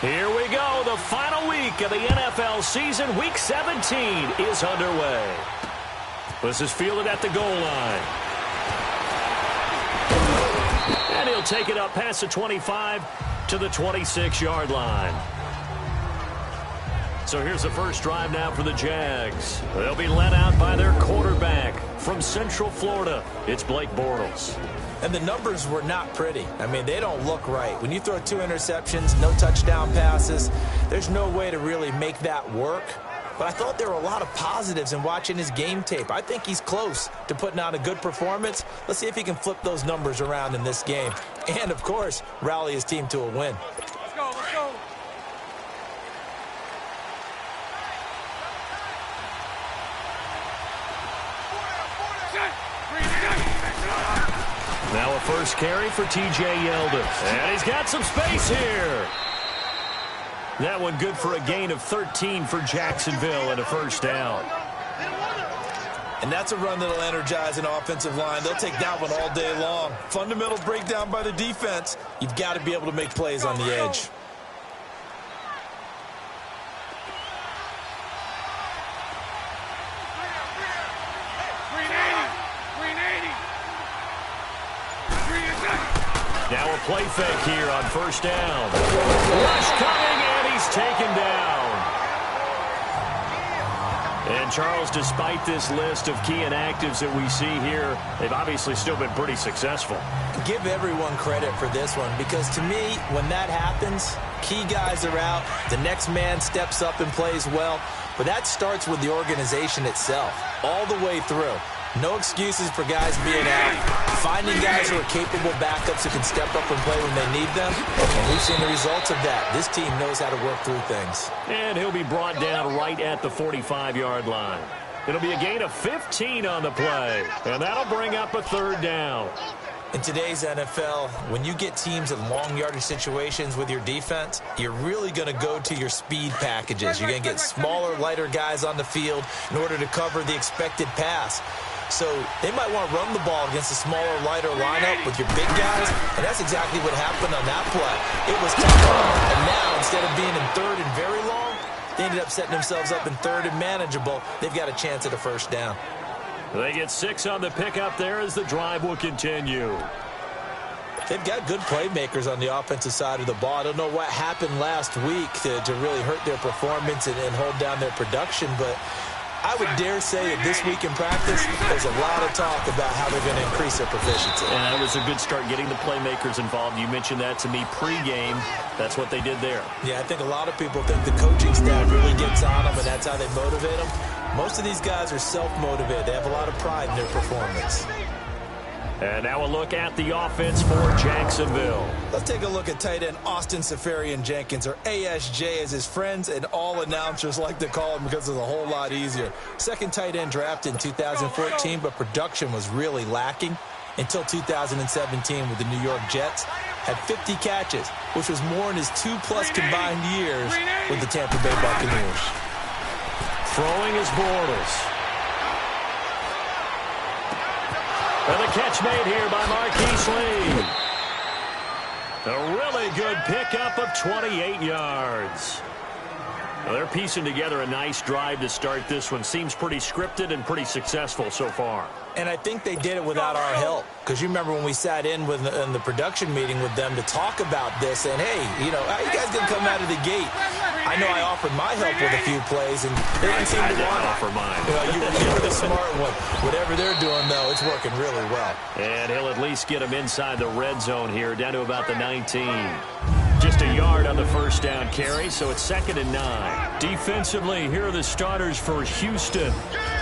Here we go. The final week of the NFL season. Week 17 is underway. This is fielded at the goal line. And he'll take it up past the 25 to the 26-yard line. So here's the first drive now for the Jags. They'll be led out by their quarterback from Central Florida. It's Blake Bortles. And the numbers were not pretty. I mean, they don't look right. When you throw 2 interceptions, no touchdown passes, there's no way to really make that work. But I thought there were a lot of positives in watching his game tape. I think he's close to putting on a good performance. Let's see if he can flip those numbers around in this game. And, of course, rally his team to a win. Let's go, let's go. Now a first carry for T.J. Yeldon. And he's got some space here. That one good for a gain of 13 for Jacksonville and a first down. And that's a run that'll energize an offensive line. They'll take that one all day long. Fundamental breakdown by the defense. You've got to be able to make plays on the edge. Now a play fake here on first down. Rush coming, and he's taken down. And, Charles, despite this list of key inactives that we see here, they've obviously still been pretty successful. Give everyone credit for this one, because to me, when that happens, key guys are out, the next man steps up and plays well, but that starts with the organization itself, all the way through. No excuses for guys being out. Finding guys who are capable backups who can step up and play when they need them. And we've seen the results of that. This team knows how to work through things. And he'll be brought down right at the 45-yard line. It'll be a gain of 15 on the play. And that'll bring up a third down. In today's NFL, when you get teams in long yardage situations with your defense, you're really going to go to your speed packages. You're going to get smaller, lighter guys on the field in order to cover the expected pass. So they might want to run the ball against a smaller, lighter lineup with your big guys, and that's exactly what happened on that play. It was tough, and now instead of being in third and very long, they ended up setting themselves up in third and manageable. They've got a chance at a first down. They get 6 on the pickup there as the drive will continue. They've got good playmakers on the offensive side of the ball. I don't know what happened last week to really hurt their performance and hold down their production, but I would dare say that this week in practice, there's a lot of talk about how they're going to increase their proficiency. And that was a good start getting the playmakers involved. You mentioned that to me pregame. That's what they did there. Yeah, I think a lot of people think the coaching staff really gets on them, and that's how they motivate them. Most of these guys are self-motivated. They have a lot of pride in their performance. And now a look at the offense for Jacksonville. Let's take a look at tight end Austin Seferian-Jenkins, or ASJ as his friends and all announcers like to call him because it's a whole lot easier. Second tight end drafted in 2014, but production was really lacking until 2017 with the New York Jets. Had 50 catches, which was more in his 2+ combined years with the Tampa Bay Buccaneers. Throwing is Bortles. And the catch made here by Marquise Lee. A really good pickup of 28 yards. Well, they're piecing together a nice drive to start this one. Seems pretty scripted and pretty successful so far. And I think they did it without our help. Because you remember when we sat in the production meeting with them to talk about this, and hey, you know, how you guys going to come out of the gate? I know I offered my help with a few plays, and they didn't seem to want to offer mine. You were the smart one. Whatever they're doing, though, it's working really well. And he'll at least get him inside the red zone here, down to about the 19. Just a yard on the first down carry, so it's 2nd and 9. Defensively, here are the starters for Houston.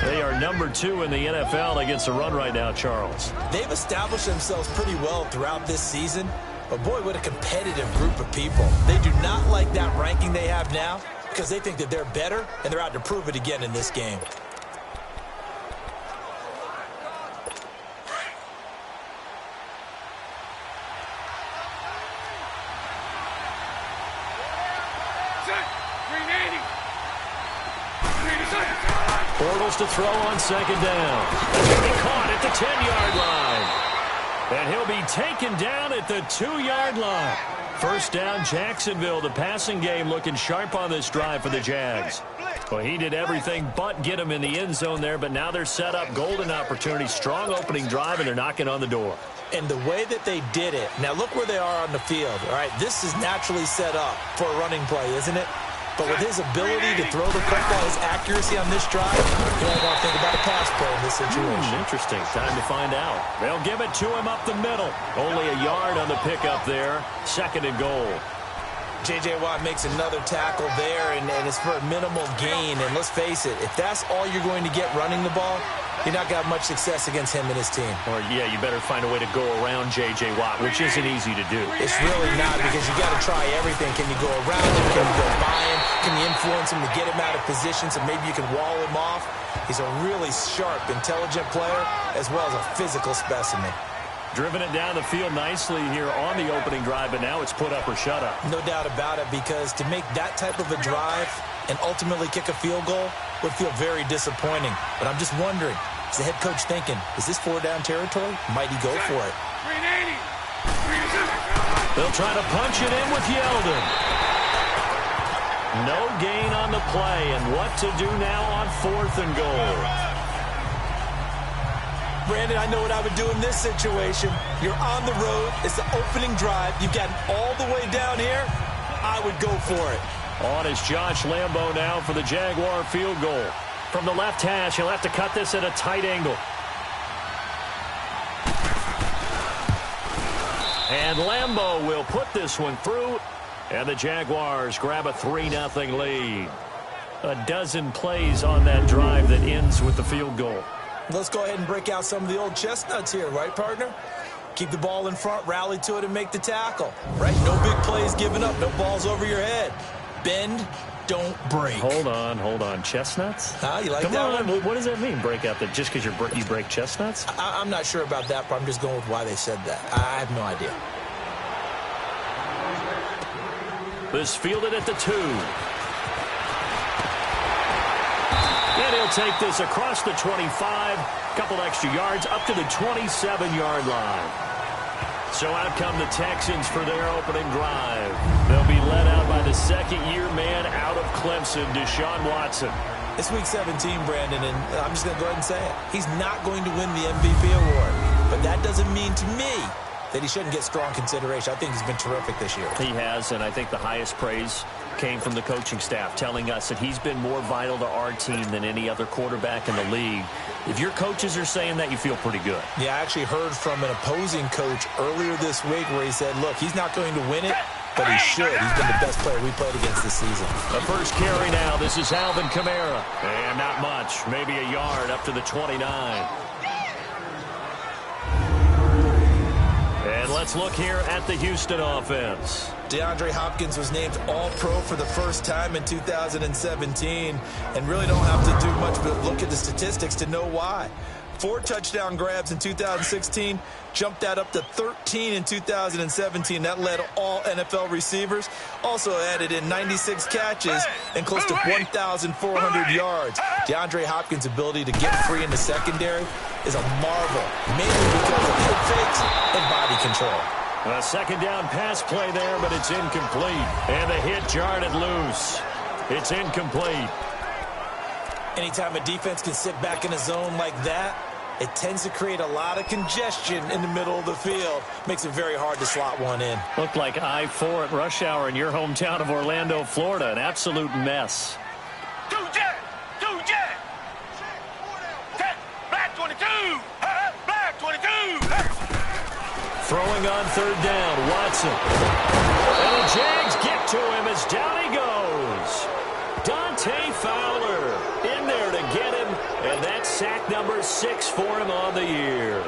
They are number 2 in the NFL against the run right now, Charles. They've established themselves pretty well throughout this season, but boy, what a competitive group of people. They do not like that ranking they have now because they think that they're better, and they're out to prove it again in this game. Bortles to throw on 2nd down. That's going to be caught at the 10-yard line. And he'll be taken down at the 2-yard line. First down, Jacksonville. The passing game looking sharp on this drive for the Jags. Well, he did everything but get him in the end zone there, but now they're set up. Golden opportunity, strong opening drive, and they're knocking on the door. And the way that they did it, now look where they are on the field. All right, this is naturally set up for a running play, isn't it? But with his ability to throw the football, his accuracy on this drive, you don't want to think about a pass play in this situation. Interesting. Time to find out. They'll give it to him up the middle. Only a yard on the pickup there. Second and goal. J.J. Watt makes another tackle there, and it's for a minimal gain. And let's face it, if that's all you're going to get running the ball, you're not going to have much success against him and his team. Or, yeah, you better find a way to go around J.J. Watt, which isn't easy to do. It's really not, because you got to try everything. Can you go around him? Can you go by him? Can you influence him to get him out of position so maybe you can wall him off? He's a really sharp, intelligent player, as well as a physical specimen. Driven it down the field nicely here on the opening drive, but now it's put up or shut up. No doubt about it, because to make that type of a drive and ultimately kick a field goal would feel very disappointing. But I'm just wondering, is the head coach thinking, is this 4-down territory? Might he go for it? They'll try to punch it in with Yeldon. No gain on the play, and what to do now on 4th and goal. Brandon, I know what I would do in this situation. You're on the road. It's the opening drive. You've gotten all the way down here. I would go for it. On is Josh Lambo now for the Jaguar field goal. From the left hash, he'll have to cut this at a tight angle. And Lambo will put this one through. And the Jaguars grab a 3-0 lead. A dozen plays on that drive that ends with the field goal. Let's go ahead and break out some of the old chestnuts here, right, partner? Keep the ball in front, rally to it, and make the tackle. Right? No big plays given up, no balls over your head. Bend, don't break. Hold on. Chestnuts? Huh? You like Come that on. one? What does that mean, break out? That just because you break chestnuts? I'm not sure about that, but I'm just going with why they said that. I have no idea. This fielded at the 2. And he'll take this across the 25, couple extra yards, up to the 27-yard line. So out come the Texans for their opening drive. They'll be led out by the second-year man out of Clemson, Deshaun Watson. It's Week 17, Brandon, and I'm just going to go ahead and say it. He's not going to win the MVP award, but that doesn't mean to me that he shouldn't get strong consideration. I think he's been terrific this year. He has, and I think the highest praise came from the coaching staff, telling us that he's been more vital to our team than any other quarterback in the league. If your coaches are saying that, you feel pretty good. Yeah, I actually heard from an opposing coach earlier this week where he said, look, he's not going to win it, but he should. He's been the best player we played against this season. The first carry now. This is Alvin Kamara. And not much. Maybe a yard up to the 29. And let's look here at the Houston offense. DeAndre Hopkins was named All-Pro for the first time in 2017, and really don't have to do much but look at the statistics to know why. 4 touchdown grabs in 2016, jumped that up to 13 in 2017. That led all NFL receivers. Also added in 96 catches and close to 1,400 yards. DeAndre Hopkins' ability to get free in the secondary is a marvel, mainly because of head fakes and body control. A second down pass play there, but it's incomplete. And the hit jarred it loose. It's incomplete. Anytime a defense can sit back in a zone like that, it tends to create a lot of congestion in the middle of the field. Makes it very hard to slot one in. Looked like I-4 at rush hour in your hometown of Orlando, Florida. An absolute mess. Throwing on third down, Watson. And the Jags get to him as down he goes. Dante Fowler in there to get him, and that's sack number 6 for him on the year.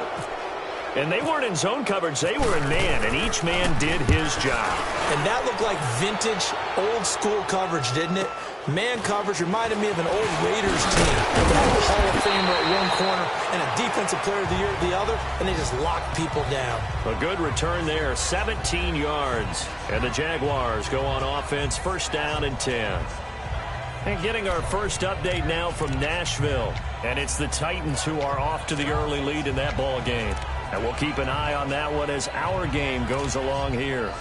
And they weren't in zone coverage, they were in man, and each man did his job. And that looked like vintage, old-school coverage, didn't it? Man coverage reminded me of an old Raiders team. They had a Hall of Famer at one corner and a Defensive Player of the Year at the other, and they just locked people down. A good return there, 17 yards. And the Jaguars go on offense, first down and 10. And getting our first update now from Nashville. And it's the Titans who are off to the early lead in that ball game. And we'll keep an eye on that one as our game goes along here.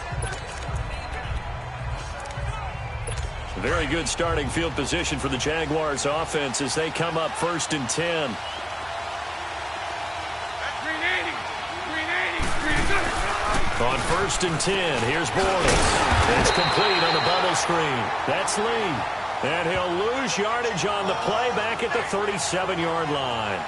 Very good starting field position for the Jaguars offense as they come up 1st and 10. On 1st and 10, here's Bortles. It's complete on the bubble screen. That's Lee. And he'll lose yardage on the play back at the 37-yard line.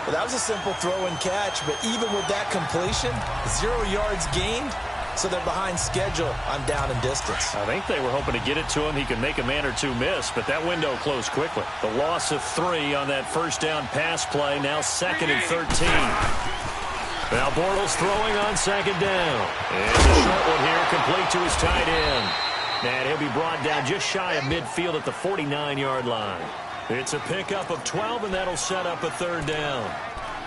Well, that was a simple throw and catch, but even with that completion, 0 yards gained. So they're behind schedule on down and distance. I think they were hoping to get it to him. He could make a man or two miss, but that window closed quickly. The loss of 3 on that first down pass play, now 2nd and 13. Now Bortles throwing on 2nd down. And a short one here, complete to his tight end. And he'll be brought down just shy of midfield at the 49-yard line. It's a pickup of 12, and that'll set up a 3rd down.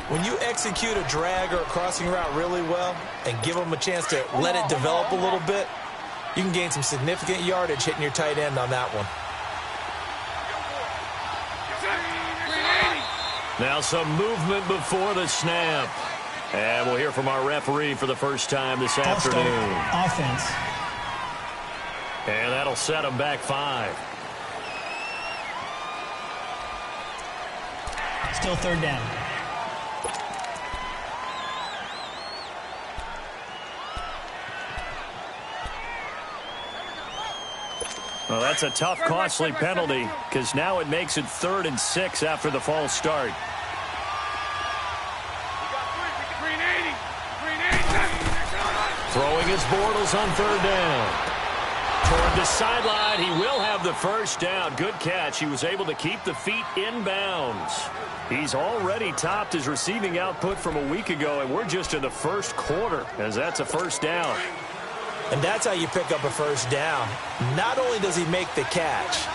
When you execute a drag or a crossing route really well and give them a chance to let it develop a little bit, you can gain some significant yardage hitting your tight end on that one. Now some movement before the snap. And we'll hear from our referee for the first time this afternoon. Offense. And that'll set them back 5. Still 3rd down. Well, that's a tough, costly penalty because now it makes it 3rd and 6 after the false start. Throwing his Bortles on 3rd down. Toward the sideline, he will have the first down. Good catch. He was able to keep the feet in bounds. He's already topped his receiving output from a week ago, and we're just in the first quarter as that's a first down. And that's how you pick up a first down. Not only does he make the catch,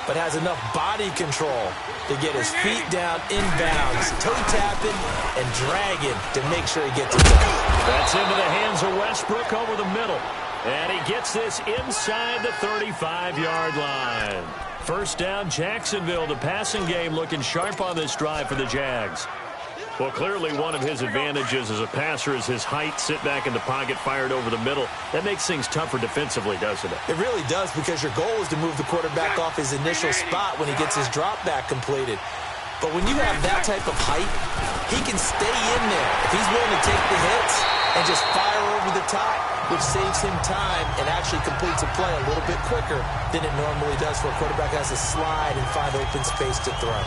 but has enough body control to get his feet down in bounds, toe tapping and dragging to make sure he gets it done. That's into the hands of Westbrook over the middle. And he gets this inside the 35-yard line. First down, Jacksonville. The passing game looking sharp on this drive for the Jags. Well, clearly one of his advantages as a passer is his height. Sit back in the pocket, fired over the middle. That makes things tougher defensively, doesn't it? It really does, because your goal is to move the quarterback off his initial spot when he gets his drop back completed. But when you have that type of height, he can stay in there if he's willing to take the hits and just fire over the top, which saves him time and actually completes a play a little bit quicker than it normally does for a quarterback has to slide and find open space to throw.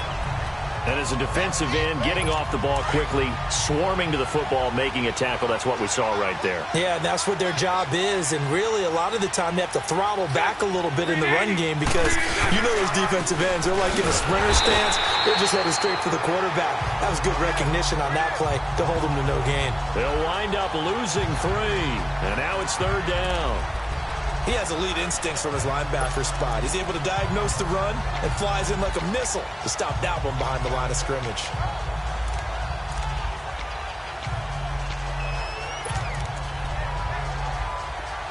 And as a defensive end, getting off the ball quickly, swarming to the football, making a tackle, that's what we saw right there. Yeah, that's what their job is, and really a lot of the time they have to throttle back a little bit in the run game because you know those defensive ends, they're like in a sprinter stance, they're just headed straight for the quarterback. That was good recognition on that play to hold them to no gain. They'll wind up losing 3, and now it's 3rd down. He has elite instincts from his linebacker spot. He's able to diagnose the run and flies in like a missile to stop that one behind the line of scrimmage.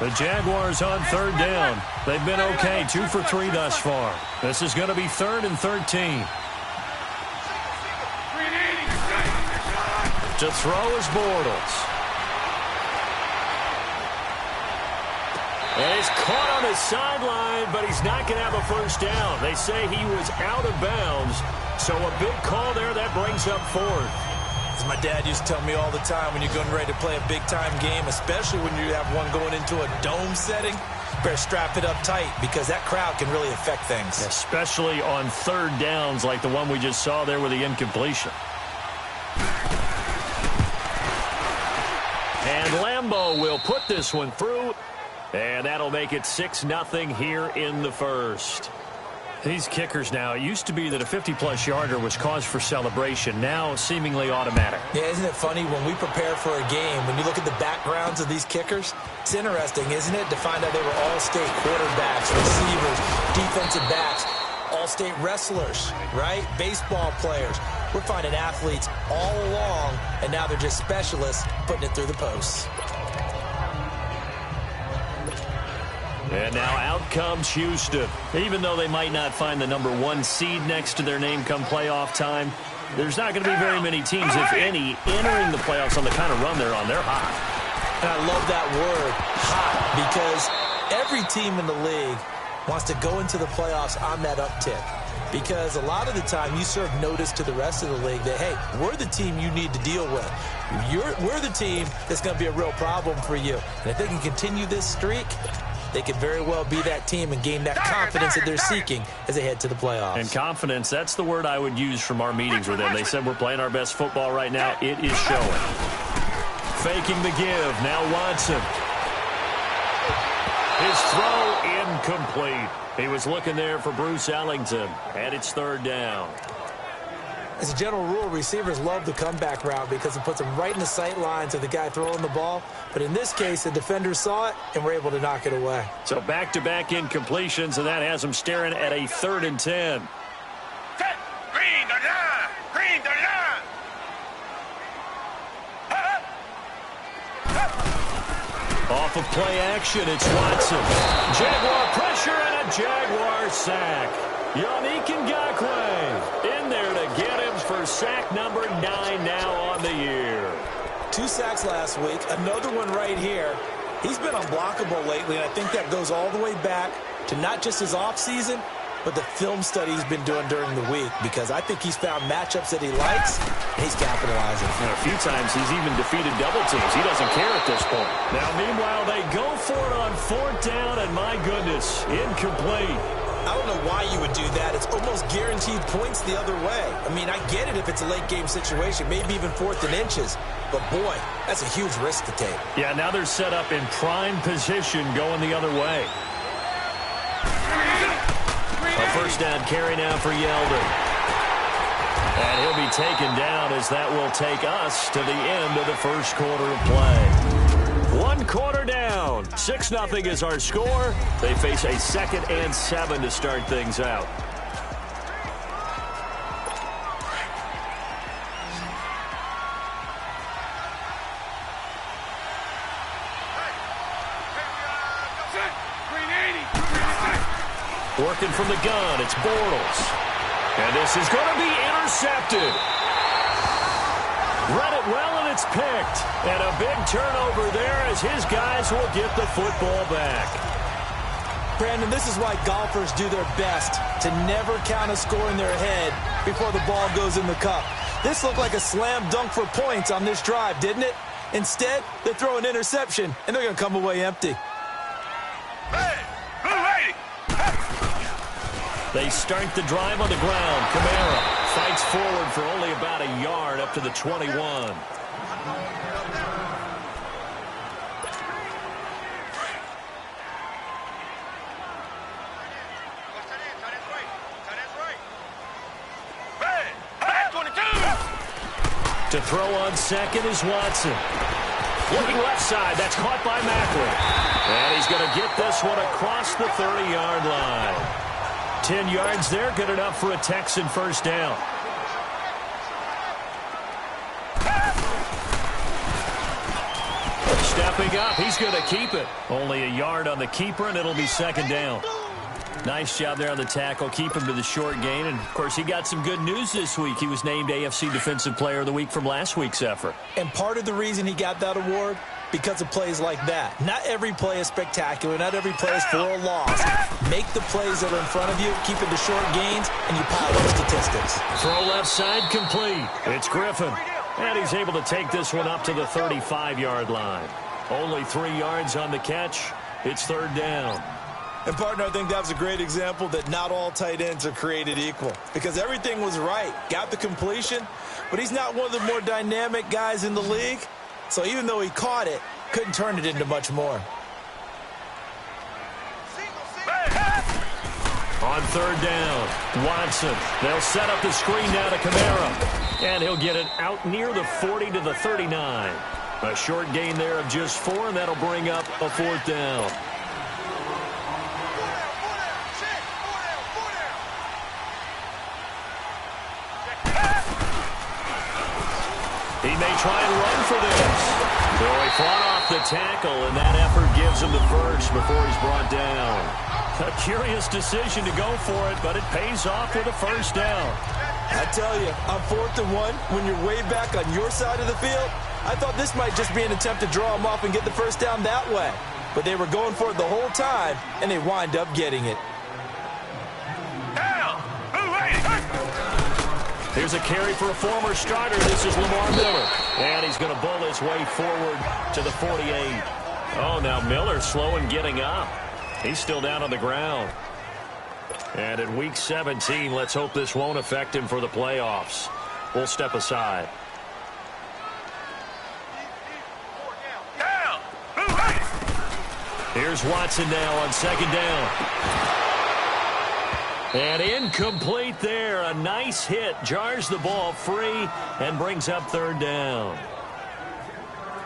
The Jaguars on 3rd down. They've been okay, 2 for 3 thus far. This is going to be 3rd and 13. To throw is Bortles. And he's caught on his sideline, but he's not going to have a first down. They say he was out of bounds, so a big call there. That brings up 4th. As my dad used to tell me all the time, when you're getting ready to play a big-time game, especially when you have one going into a dome setting, better strap it up tight because that crowd can really affect things. Especially on 3rd downs like the one we just saw there with the incompletion. And Lambeau will put this one through. And that'll make it 6-0 here in the first. These kickers now, it used to be that a 50-plus yarder was cause for celebration. Now seemingly automatic. Yeah, isn't it funny when we prepare for a game, when you look at the backgrounds of these kickers, it's interesting, isn't it, to find out they were all-state quarterbacks, receivers, defensive backs, all-state wrestlers, right? Baseball players. We're finding athletes all along, and now they're just specialists putting it through the posts. And now out comes Houston. Even though they might not find the #1 seed next to their name come playoff time, there's not going to be very many teams, if any, entering the playoffs on the kind of run they're on. They're hot. And I love that word, hot, because every team in the league wants to go into the playoffs on that uptick. Because a lot of the time you serve notice to the rest of the league that, hey, we're the team you need to deal with. We're the team that's going to be a real problem for you. And if they can continue this streak, they could very well be that team and gain that confidence that they're seeking as they head to the playoffs. And confidence, that's the word I would use from our meetings with them. They said we're playing our best football right now. It is showing. Faking the give. Now Watson. His throw incomplete. He was looking there for Bruce Ellington, and it's third down. As a general rule, receivers love the comeback route because it puts them right in the sight lines of the guy throwing the ball. But in this case, the defenders saw it and were able to knock it away. So back-to-back incompletions, and that has them staring at a 3rd and 10. Green the line! Green the line! Off of play action, it's Watson. Jaguar pressure and a Jaguar sack. Yannick Ngakoue in there to get him for sack number 9 now on the year. 2 sacks last week, another one right here. He's been unblockable lately, and I think that goes all the way back to not just his offseason, but the film study he's been doing during the week, because I think he's found matchups that he likes, and he's capitalizing. And a few times he's even defeated double teams. He doesn't care at this point. Now, meanwhile, they go for it on 4th down, and my goodness, incomplete. I don't know why you would do that. It's almost guaranteed points the other way. I mean, I get it if it's a late-game situation, maybe even 4th and inches. But, boy, that's a huge risk to take. Yeah, now they're set up in prime position going the other way. A 1st down carry now for Yeldon. And he'll be taken down as that will take us to the end of the 1st quarter of play. 1 quarter down. 6-0 is our score. They face a 2nd and 7 to start things out. Working from the gun, it's Bortles. And this is going to be intercepted. Read it well, and it's picked. And a big turnover there as his guys will get the football back. Brandon, this is why golfers do their best to never count a score in their head before the ball goes in the cup. This looked like a slam dunk for points on this drive, didn't it? Instead, they throw an interception, and they're going to come away empty. They start the drive on the ground. Kamara fights forward for only about a yard up to the 21. To throw on 2nd is Watson. Looking left side. That's caught by Macklin. And he's going to get this one across the 30-yard line. 10 yards there, good enough for a Texan 1st down. Stepping up, he's going to keep it. Only a yard on the keeper, and it'll be 2nd down. Nice job there on the tackle, keep him to the short gain. And, of course, he got some good news this week. He was named AFC Defensive Player of the Week from last week's effort. And part of the reason he got that award, because of plays like that. Not every play is spectacular. Not every play is for a loss. Make the plays that are in front of you, keep it to short gains, and you pile up statistics. Throw left side complete. It's Griffin. And he's able to take this one up to the 35-yard line. Only 3 yards on the catch. It's 3rd down. And, partner, I think that was a great example that not all tight ends are created equal. Because everything was right. Got the completion, but he's not one of the more dynamic guys in the league. So even though he caught it, couldn't turn it into much more. On 3rd down, Watson. They'll set up the screen now to Kamara. And he'll get it out near the 40 to the 39. A short gain there of just 4, and that'll bring up a 4th down. He may try and run for this. So he fought off the tackle, and that effort gives him the 1st before he's brought down. A curious decision to go for it, but it pays off with a 1st down. I tell you, on 4th and 1, when you're way back on your side of the field, I thought this might just be an attempt to draw them off and get the first down that way. But they were going for it the whole time, and they wind up getting it. Here's a carry for a former starter. This is Lamar Miller. And he's going to bull his way forward to the 48. Oh, now Miller slow in getting up. He's still down on the ground. And in Week 17, let's hope this won't affect him for the playoffs. We'll step aside. Here's Watson now on 2nd down. And incomplete there. A nice hit. Jars the ball free and brings up 3rd down.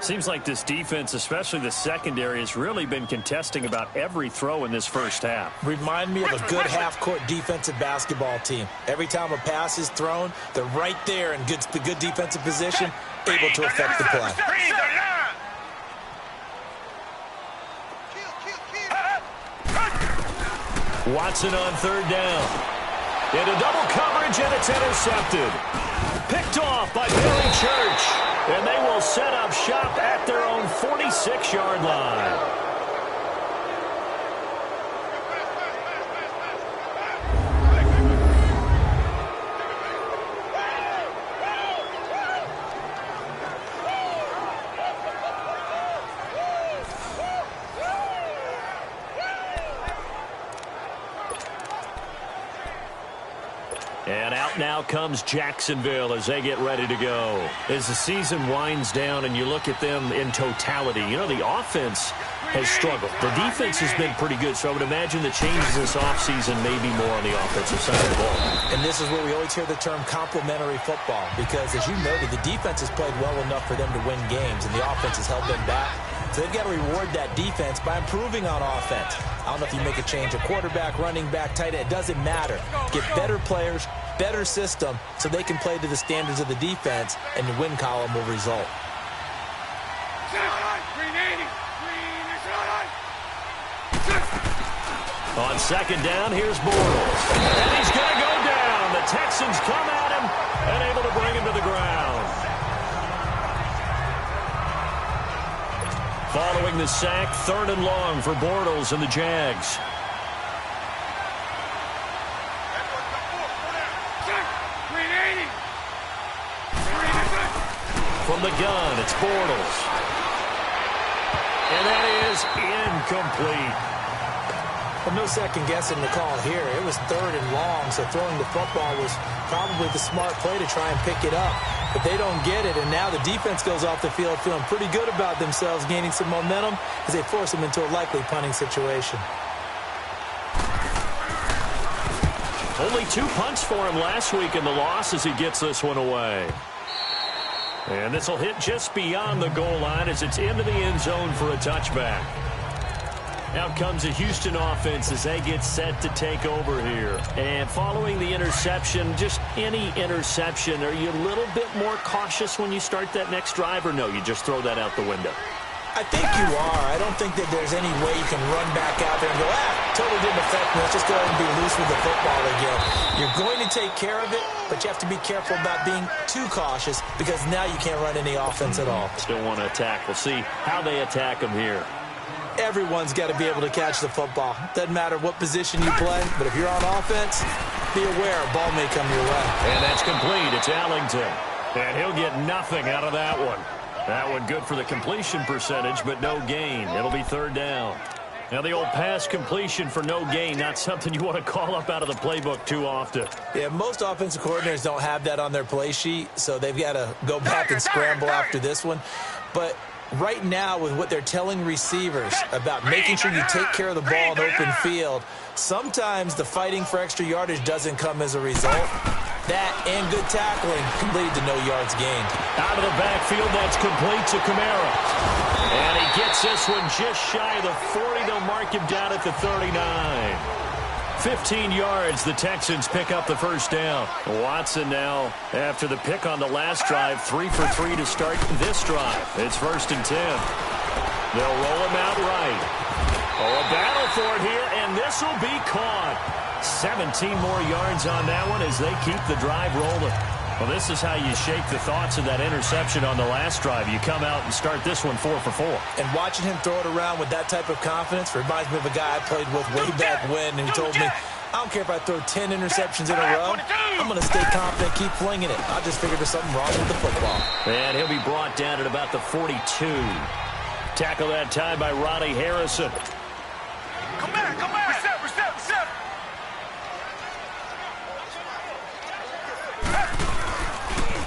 Seems like this defense, especially the secondary, has really been contesting about every throw in this first half. Remind me of a good half-court defensive basketball team. Every time a pass is thrown, they're right there in the good defensive position, able to affect the play. Watson on 3rd down. Into double coverage, and it's intercepted. Picked off by Billy Church. And they will set up shop at their own 46-yard line. And out now comes Jacksonville as they get ready to go. As the season winds down and you look at them in totality, you know, the offense has struggled. The defense has been pretty good, so I would imagine the changes this offseason may be more on the offensive side of the ball. And this is where we always hear the term complementary football, because as you noted, the defense has played well enough for them to win games, and the offense has held them back. So they've got to reward that defense by improving on offense. I don't know if you make a change, a quarterback, running back, tight end, it doesn't matter. Get better players, better system, so they can play to the standards of the defense, and the win column will result. On 2nd down, here's Bortles. And he's going to go down. The Texans come at him and able to bring him to the ground. Following the sack, 3rd and long for Bortles and the Jags. From the gun, it's Bortles. And that is incomplete. Well, no second guessing the call here. It was 3rd and long, so throwing the football was probably the smart play to try and pick it up. But they don't get it, and now the defense goes off the field feeling pretty good about themselves, gaining some momentum as they force them into a likely punting situation. Only 2 punts for him last week in the loss as he gets this one away. And this will hit just beyond the goal line as it's into the end zone for a touchback. Out comes the Houston offense as they get set to take over here. And following the interception, just any interception, are you a little bit more cautious when you start that next drive, or no, you just throw that out the window? I think you are. I don't think that there's any way you can run back out there and go, totally didn't affect me. Let's just go ahead and be loose with the football again. You're going to take care of it, but you have to be careful about being too cautious because now you can't run any offense at all. Still want to attack. We'll see how they attack them here. Everyone's got to be able to catch the football. Doesn't matter what position you play, but if you're on offense, be aware a ball may come your way. And that's complete. It's Ellington. And he'll get nothing out of that one. That one good for the completion percentage, but no gain. It'll be 3rd down. Now the old pass completion for no gain, not something you want to call up out of the playbook too often. Yeah, most offensive coordinators don't have that on their play sheet, so they've got to go back and scramble after this one. But right now, with what they're telling receivers about making sure you take care of the ball in open field, sometimes the fighting for extra yardage doesn't come as a result. That and good tackling can lead to no yards gained. Out of the backfield, that's complete to Kamara. And he gets this one just shy of the 40. They'll mark him down at the 39. 15 yards, the Texans pick up the first down. Watson now, after the pick on the last drive, 3 for 3 to start this drive. It's 1st and 10. They'll roll him out right. Oh, a battle for it here, and this will be caught. 17 more yards on that one as they keep the drive rolling. Well, this is how you shake the thoughts of that interception on the last drive. You come out and start this one 4 for 4. And watching him throw it around with that type of confidence reminds me of a guy I played with way back when, and he told me, I don't care if I throw 10 interceptions in a row. I'm going to stay confident, keep flinging it. I just figured there's something wrong with the football. And he'll be brought down at about the 42. Tackle that time by Ronnie Harrison. Come back, come back. Reset.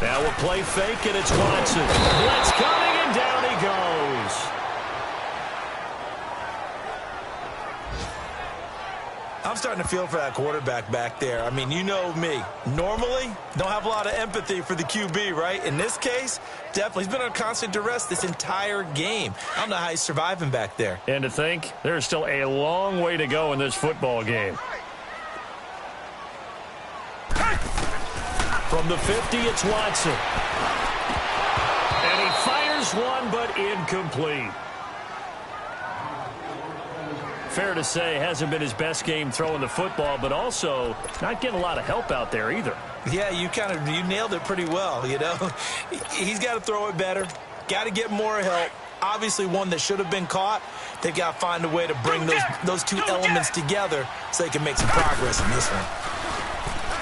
Now we'll play fake, and it's Watson. Blitz coming, and down he goes. I'm starting to feel for that quarterback back there. I mean, you know me. Normally, don't have a lot of empathy for the QB, right? In this case, definitely. He's been under constant duress this entire game. I don't know how he's surviving back there. And to think, there's still a long way to go in this football game. From the 50, it's Watson. And he fires one, but incomplete. Fair to say, hasn't been his best game throwing the football, but also not getting a lot of help out there either. Yeah, you nailed it pretty well, you know. He's got to throw it better. Got to get more help. Obviously one that should have been caught. They've got to find a way to bring those two elements together so they can make some progress in this one.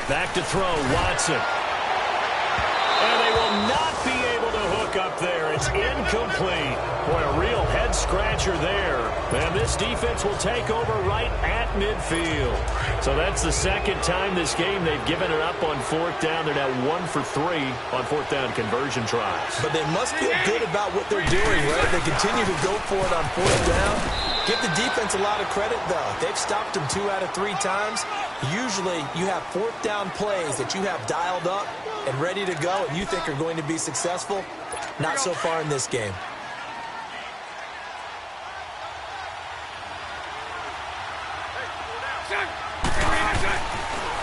Back to throw, Watson. And they will not be able to hook up there. It's incomplete. Boy, a real head-scratcher there. And this defense will take over right at midfield. So that's the second time this game they've given it up on fourth down. They're now 1 for 3 on fourth down conversion tries. But they must feel good about what they're doing, right? They continue to go for it on fourth down. Give the defense a lot of credit, though. They've stopped them 2 out of 3 times. Usually you have fourth down plays that you have dialed up and ready to go and you think are going to be successful. Not so far in this game.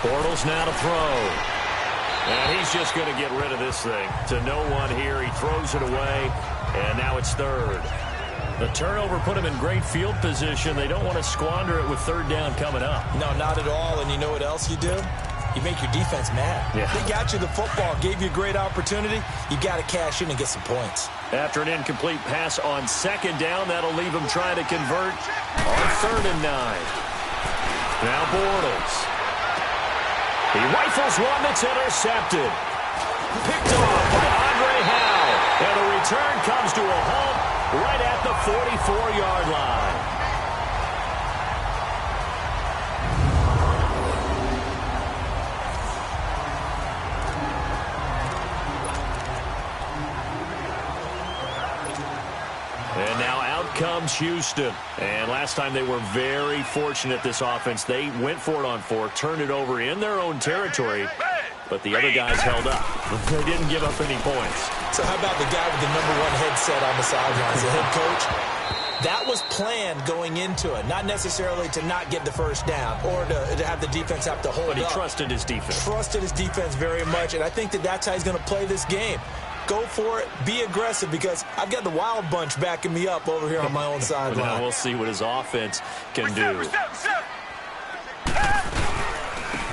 Bortles now to throw. And he's just going to get rid of this thing. To no one here. He throws it away. And now it's third. The turnover put him in great field position. They don't want to squander it with third down coming up. No, not at all. And you know what else you do? You make your defense mad. Yeah. They got you the football, gave you a great opportunity. You got to cash in and get some points. After an incomplete pass on second down, that'll leave him trying to convert on 3rd and 9. Now Bortles. He rifles one that's intercepted. Picked off by Andre Howe. And the return comes to a halt right at the 44-yard line. And now out comes Houston. And last time they were very fortunate, this offense. They went for it on 4, turned it over in their own territory, but the other guys held up. They didn't give up any points. So how about the guy with the #1 headset on the sidelines, the head coach? That was planned going into it, not necessarily to not get the first down or to have the defense have to hold up. But he trusted his defense. Trusted his defense very much, and I think that's how he's going to play this game. Go for it. Be aggressive because I've got the wild bunch backing me up over here on my own sideline. Now we'll see what his offense can do.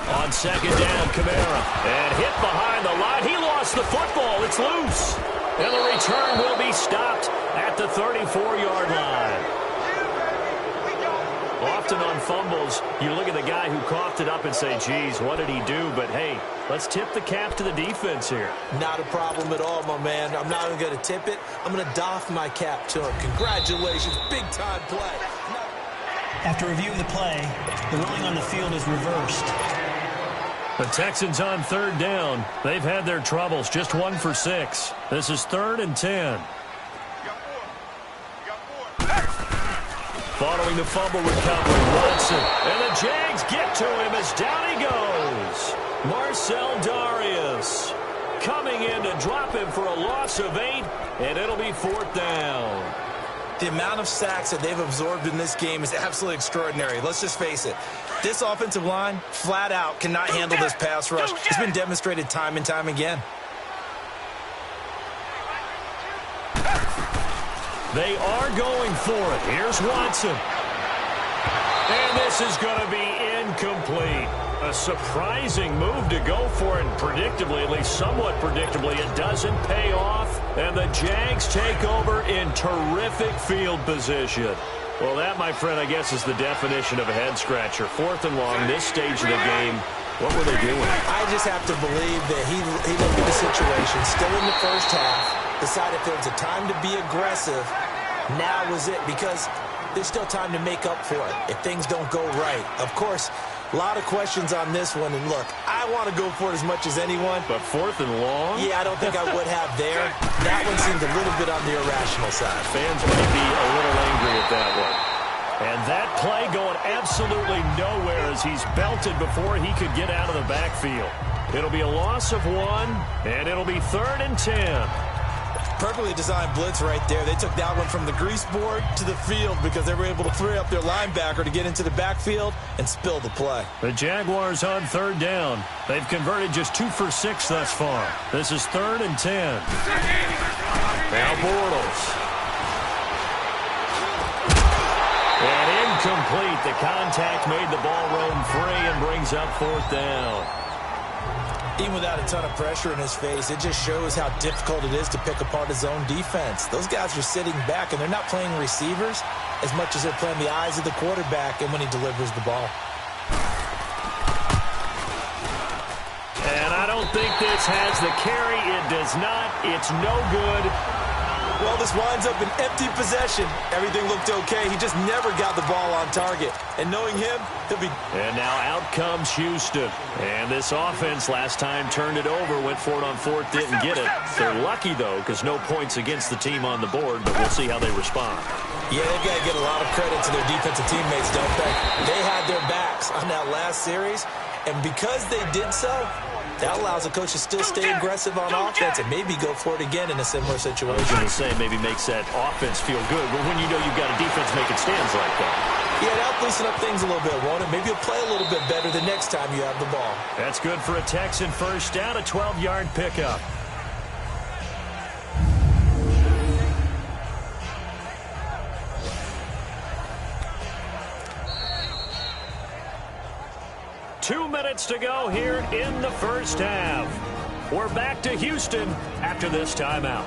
On second down, Kamara. And hit behind the line. He lost the football. It's loose. And the return will be stopped at the 34-yard line. Often on fumbles, you look at the guy who coughed it up and say, geez, what did he do? But, hey, let's tip the cap to the defense here. Not a problem at all, my man. I'm not even going to tip it. I'm going to doff my cap to him. Congratulations. Big-time play. After reviewing the play, the ruling on the field is reversed. The Texans on 3rd down. They've had their troubles. Just 1 for 6. This is 3rd and 10. Following the fumble recovery, Watson. And the Jags get to him as down he goes. Marcel Darius coming in to drop him for a loss of 8, and it'll be 4th down. The amount of sacks that they've absorbed in this game is absolutely extraordinary. Let's just face it. This offensive line, flat out, cannot handle this pass rush. It's been demonstrated time and time again. They are going for it. Here's Watson. And this is going to be incomplete. A surprising move to go for it, and predictably, at least somewhat predictably, it doesn't pay off. And the Jags take over in terrific field position. Well, that, my friend, I guess is the definition of a head-scratcher. 4th and long, this stage of the game. What were they doing? I just have to believe that he looked at the situation, still in the first half, decided if there was a time to be aggressive, now was it, because there's still time to make up for it if things don't go right. Of course, a lot of questions on this one, and look, I want to go for it as much as anyone. But 4th and long? Yeah, I don't think I would have there. That one seemed a little bit on the irrational side. Fans might be a little angry at that one. And that play going absolutely nowhere as he's belted before he could get out of the backfield. It'll be a loss of 1, and it'll be 3rd and 10. Perfectly designed blitz right there. They took that one from the grease board to the field because they were able to free up their linebacker to get into the backfield and spill the play. The Jaguars on 3rd down. They've converted just 2 for 6 thus far. This is 3rd and 10. Now Bortles. And incomplete. The contact made the ball roam free and brings up 4th down. Even without a ton of pressure in his face, it just shows how difficult it is to pick apart his own defense. Those guys are sitting back, and they're not playing receivers as much as they're playing the eyes of the quarterback and when he delivers the ball. And I don't think this has the carry. It does not. It's no good. Well, this winds up an empty possession. Everything looked okay. He just never got the ball on target. And knowing him, he'll be... And now out comes Houston. And this offense last time turned it over, went for it on 4th, didn't get it. They're lucky, though, because no points against the team on the board, but we'll see how they respond. Yeah, they've got to get a lot of credit to their defensive teammates, don't they? They had their backs on that last series, and because they did so, that allows the coach to still stay aggressive on offense and maybe go for it again in a similar situation. I was going to say, maybe makes that offense feel good, but when you know you've got a defense making stands like that. Yeah, that'll loosen up things a little bit, won't it? Maybe you'll play a little bit better the next time you have the ball. That's good for a Texan first down, a 12-yard pickup. Two minutes to go here in the first half. We're back to Houston after this timeout.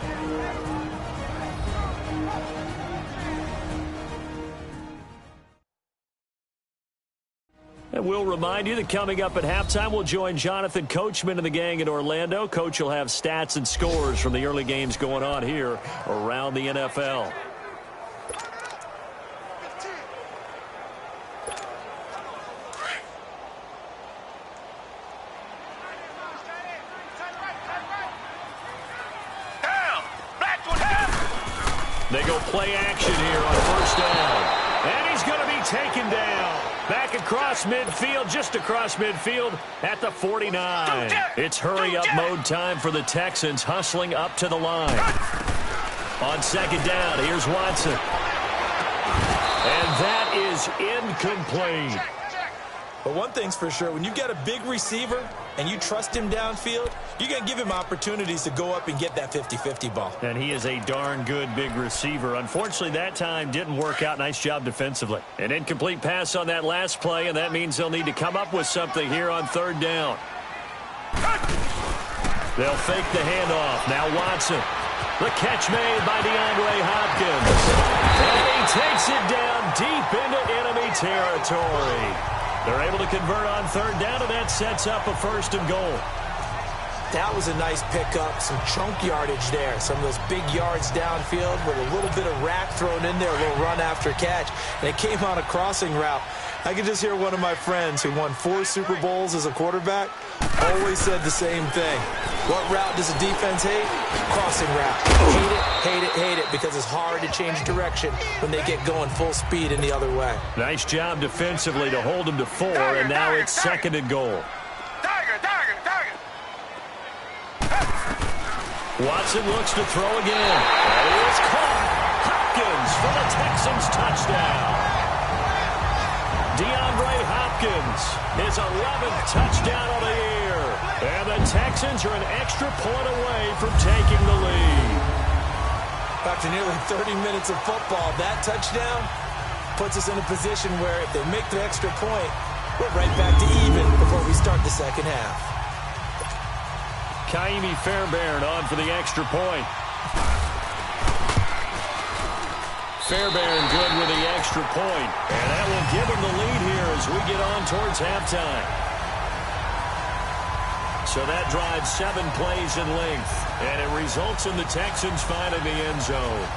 And we'll remind you that coming up at halftime, we'll join Jonathan Coachman and the gang in Orlando. Coach will have stats and scores from the early games going on here around the NFL. They go play action here on first down. And he's going to be taken down. Back across midfield, just across midfield at the 49. It's hurry-up mode time for the Texans, hustling up to the line. On second down, here's Watson. And that is incomplete. But one thing's for sure, when you got a big receiver and you trust him downfield, you're going to give him opportunities to go up and get that 50-50 ball. And he is a darn good big receiver. Unfortunately, that time didn't work out. Nice job defensively. An incomplete pass on that last play, and that means they'll need to come up with something here on third down. They'll fake the handoff. Now Watson. The catch made by DeAndre Hopkins. And he takes it down deep into enemy territory. They're able to convert on third down, and that sets up a 1st and goal. That was a nice pickup, some chunk yardage there. Some of those big yards downfield with a little bit of rack thrown in there, a little run after catch. And it came on a crossing route. I could just hear one of my friends who won 4 Super Bowls as a quarterback always said the same thing. What route does a defense hate? Crossing route. Hate it, hate it, hate it, because it's hard to change direction when they get going full speed in the other way. Nice job defensively to hold them to 4, and now it's 2nd and goal. Watson looks to throw again. And he is caught. Hopkins for the Texans touchdown. DeAndre Hopkins, his 11th touchdown of the year. And the Texans are an extra point away from taking the lead. After nearly 30 minutes of football, that touchdown puts us in a position where if they make the extra point, we're right back to even before we start the second half. Kaimi Fairbairn on for the extra point. Fairbairn good with the extra point. And that will give him the lead here as we get on towards halftime. So that drives 7 plays in length. And it results in the Texans finding the end zone.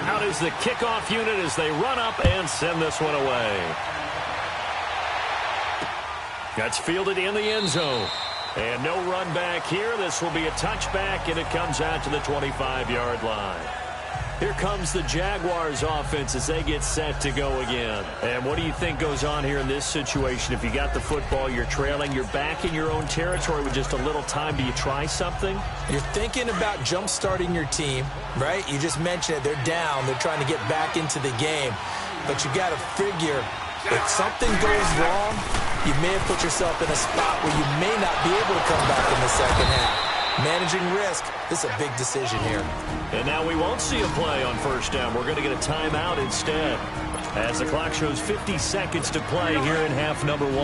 Out is the kickoff unit as they run up and send this one away. That's fielded in the end zone. And no run back here. This will be a touchback, and it comes out to the 25-yard line. Here comes the Jaguars offense as they get set to go again. And what do you think goes on here in this situation? If you got the football, you're trailing, you're back in your own territory with just a little time. Do you try something? You're thinking about jump-starting your team, right? You just mentioned it. They're down. They're trying to get back into the game. But you got to figure if something goes wrong, you may have put yourself in a spot where you may not be able to come back in the second half. Managing risk, this is a big decision here. And now we won't see a play on first down. We're going to get a timeout instead, as the clock shows 50 seconds to play here in half number 1.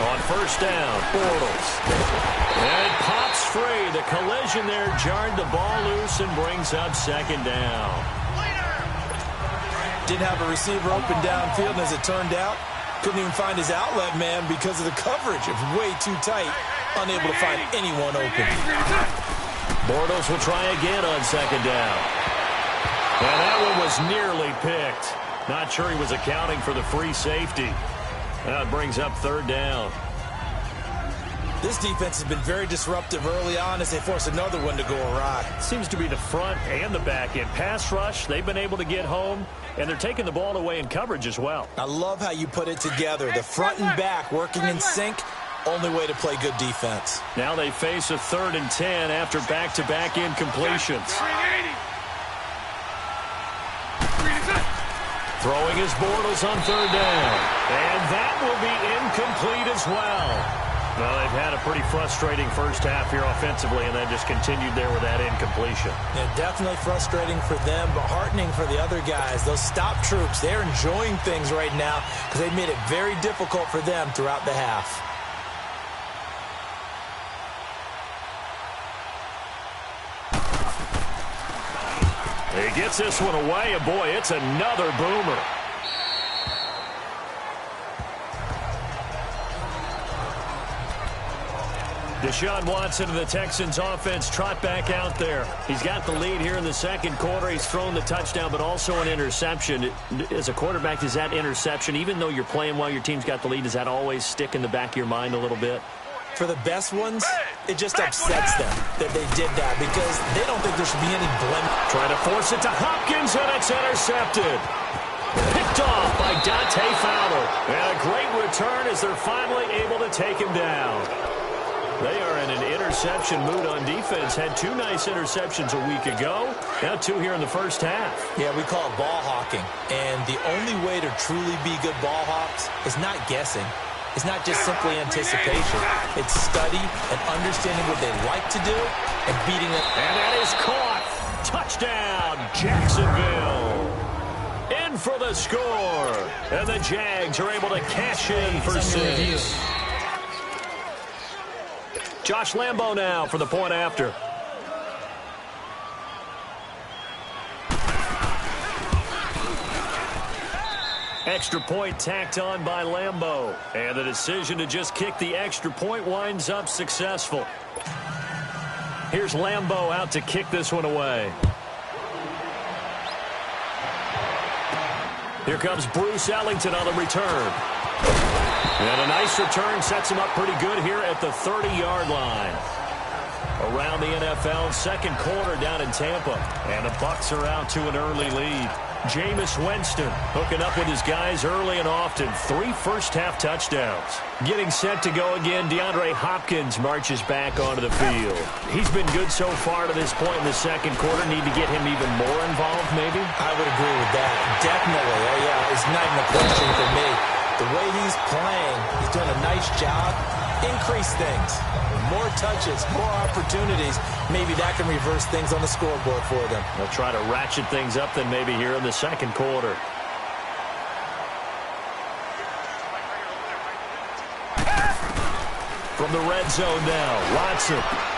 On first down, Bortles. And it pops free. The collision there jarred the ball loose and brings up second down. Didn't have a receiver open downfield, and as it turned out, couldn't even find his outlet man because of the coverage. It was way too tight, unable to find anyone open. Bortles will try again on second down. And that one was nearly picked. Not sure he was accounting for the free safety. Now it brings up third down. This defense has been very disruptive early on as they force another one to go awry. Seems to be the front and the back end. Pass rush, they've been able to get home, and they're taking the ball away in coverage as well. I love how you put it together. The front and back working in sync, only way to play good defense. Now they face a 3rd and 10 after back-to-back incompletions. Throwing his Bortles on third down. And that will be incomplete as well. Well, they've had a pretty frustrating first half here offensively, and then just continued there with that incompletion. Yeah, definitely frustrating for them, but heartening for the other guys. Those stop troops, they're enjoying things right now because they made it very difficult for them throughout the half. He gets this one away, and boy, it's another boomer. Deshaun Watson of the Texans offense trot back out there. He's got the lead here in the second quarter. He's thrown the touchdown, but also an interception. As a quarterback, does that interception, even though you're playing well, your team's got the lead, does that always stick in the back of your mind a little bit? For the best ones, it just upsets them that they did that because they don't think there should be any blemish. Trying to force it to Hopkins, and it's intercepted. Picked off by Dante Fowler. And a great return as they're finally able to take him down. They are in an interception mood on defense. Had 2 nice interceptions a week ago. Now 2 here in the first half. Yeah, we call it ball hawking. And the only way to truly be good ball hawks is not guessing. It's not just simply anticipation. It's study and understanding what they like to do and beating it. And that is caught. Touchdown, Jacksonville. In for the score. And the Jags are able to cash in for 6. Josh Lambo now for the point after. Extra point tacked on by Lambo. And the decision to just kick the extra point winds up successful. Here's Lambo out to kick this one away. Here comes Bruce Ellington on the return. And a nice return sets him up pretty good here at the 30-yard line. Around the NFL, second quarter down in Tampa. And the Bucs are out to an early lead. Jameis Winston hooking up with his guys early and often. 3 first-half touchdowns. Getting set to go again, DeAndre Hopkins marches back onto the field. He's been good so far to this point in the second quarter. Need to get him even more involved, maybe? I would agree with that. Definitely. It's not even a question for me. The way he's playing, he's doing a nice job. Increase things. More touches, more opportunities. Maybe that can reverse things on the scoreboard for them. They'll try to ratchet things up then maybe here in the second quarter. From the red zone now, Watson.